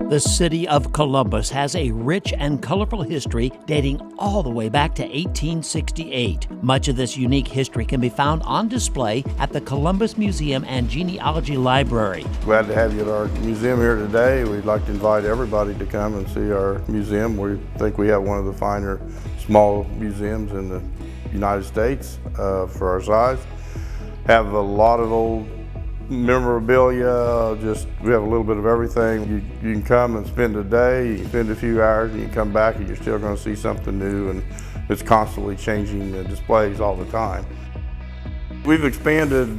The city of Columbus has a rich and colorful history dating all the way back to 1868. Much of this unique history can be found on display at the Columbus Museum and Genealogy Library. Glad to have you at our museum here today. We'd like to invite everybody to come and see our museum. We think we have one of the finer small museums in the United States for our size. Have a lot of old memorabilia, we have a little bit of everything. You can come and spend a day, you can spend a few hours, and you can come back and you're still going to see something new, and it's constantly changing displays all the time. We've expanded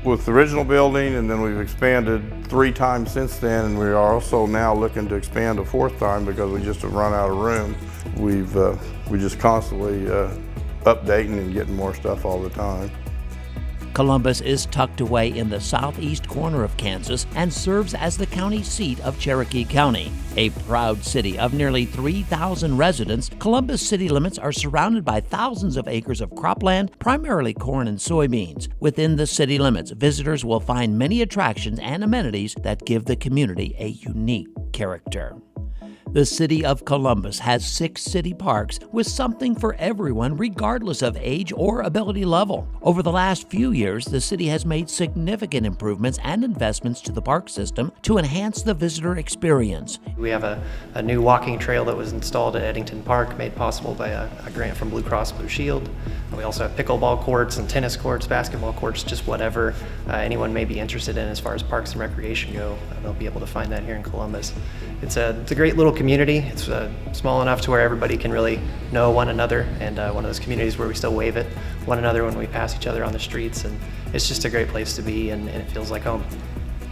with the original building, and then we've expanded 3 times since then, and we are also now looking to expand a 4th time because we just have run out of room. We just constantly updating and getting more stuff all the time. Columbus is tucked away in the southeast corner of Kansas and serves as the county seat of Cherokee County. A proud city of nearly 3,000 residents, Columbus city limits are surrounded by thousands of acres of cropland, primarily corn and soybeans. Within the city limits, visitors will find many attractions and amenities that give the community a unique character. The city of Columbus has 6 city parks with something for everyone regardless of age or ability level. Over the last few years, the city has made significant improvements and investments to the park system to enhance the visitor experience. We have a new walking trail that was installed at Eddington Park, made possible by a grant from Blue Cross Blue Shield. We also have pickleball courts and tennis courts, basketball courts, just whatever anyone may be interested in as far as parks and recreation go. They'll be able to find that here in Columbus. It's a great little community. It's small enough to where everybody can really know one another, and one of those communities where we still wave at one another when we pass each other on the streets, and it's just a great place to be, and it feels like home.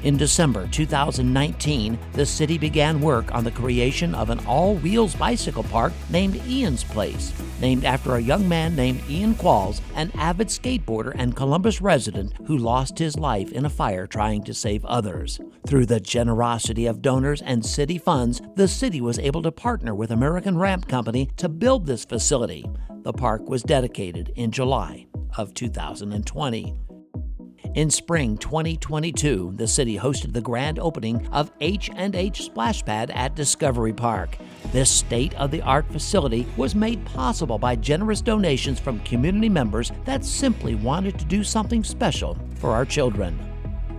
In December 2019, the city began work on the creation of an all-wheels bicycle park named Ian's Place, named after a young man named Ian Qualls, an avid skateboarder and Columbus resident who lost his life in a fire trying to save others. Through the generosity of donors and city funds, the city was able to partner with American Ramp Company to build this facility. The park was dedicated in July of 2020. In spring 2022, the city hosted the grand opening of H&H Splash Pad at Discovery Park. This state-of-the-art facility was made possible by generous donations from community members that simply wanted to do something special for our children.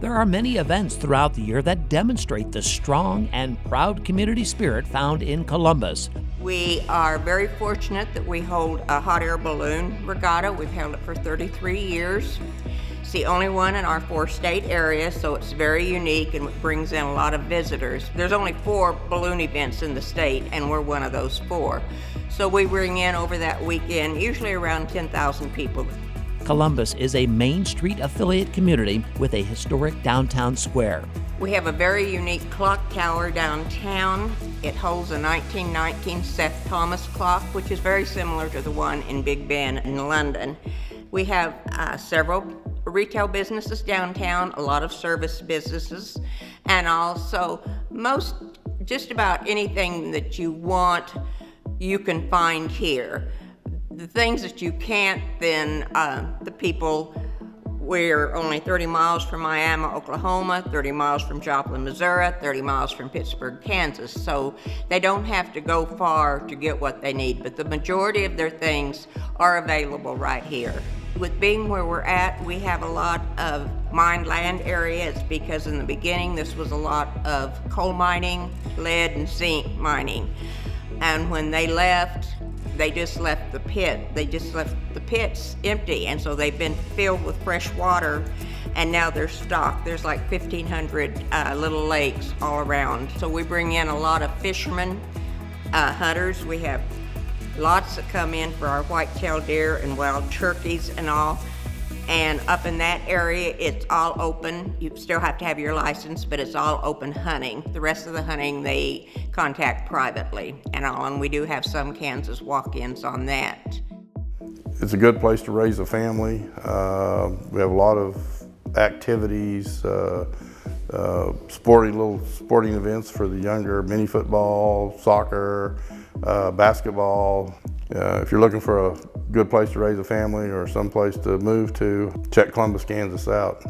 There are many events throughout the year that demonstrate the strong and proud community spirit found in Columbus. We are very fortunate that we hold a hot air balloon regatta. We've held it for 33 years. It's the only one in our 4-state area, so it's very unique and it brings in a lot of visitors. There's only 4 balloon events in the state, and we're one of those 4. So we bring in over that weekend usually around 10,000 people. Columbus is a Main Street affiliate community with a historic downtown square. We have a very unique clock tower downtown. It holds a 1919 Seth Thomas clock, which is very similar to the one in Big Ben in London. We have several retail businesses downtown, a lot of service businesses, and also just about anything that you want, you can find here. The things that you can't, then we're only 30 miles from Miami, Oklahoma, 30 miles from Joplin, Missouri, 30 miles from Pittsburgh, Kansas. So they don't have to go far to get what they need, but the majority of their things are available right here. With being where we're at, we have a lot of mined land areas because in the beginning this was a lot of coal mining, lead and zinc mining. And when they left, they just left the pit. They just left the pits empty, and so they've been filled with fresh water, and now they're stocked. There's like 1,500 little lakes all around. So we bring in a lot of fishermen, hunters. We have lots that come in for our white-tailed deer and wild turkeys and all. And up in that area, it's all open. You still have to have your license, but it's all open hunting. The rest of the hunting, they contact privately and all, and we do have some Kansas walk-ins on that. It's a good place to raise a family. We have a lot of activities, sporting events for the younger, mini football, soccer, basketball. If you're looking for a good place to raise a family or some place to move to, check Columbus, Kansas out.